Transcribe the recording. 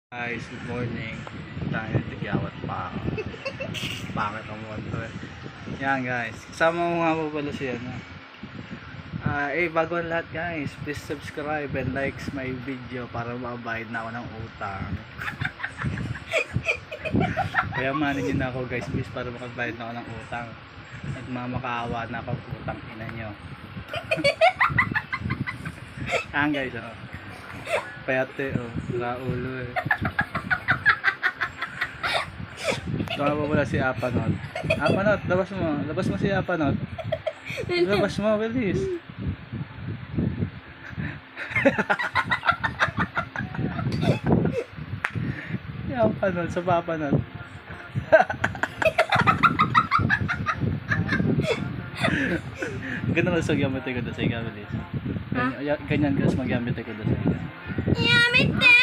Guys, good morning. Tayo tigyawat pa ako. Bakit ang motor? Yan guys, kasama mo nga po pala siya no? Bago ang lahat guys, please subscribe and likes my video para mabayad na ako ng utang. Kaya manin nyo na ako guys, please, para makabayad na ako ng utang. At makakaawa na ako utang ina nyo. Yan guys, oh. Payate, oh, raulo eh. Tama pa pala si Apanot. Apanot, labas mo. Labas mo si Apanot. Labas mo, bilis. Si Apanot, sa Papanot. Ganun lang sa gamit ko doon sa iga, bilis. Ganyan ka sa magamit ko doon sa iga. Yamit eh!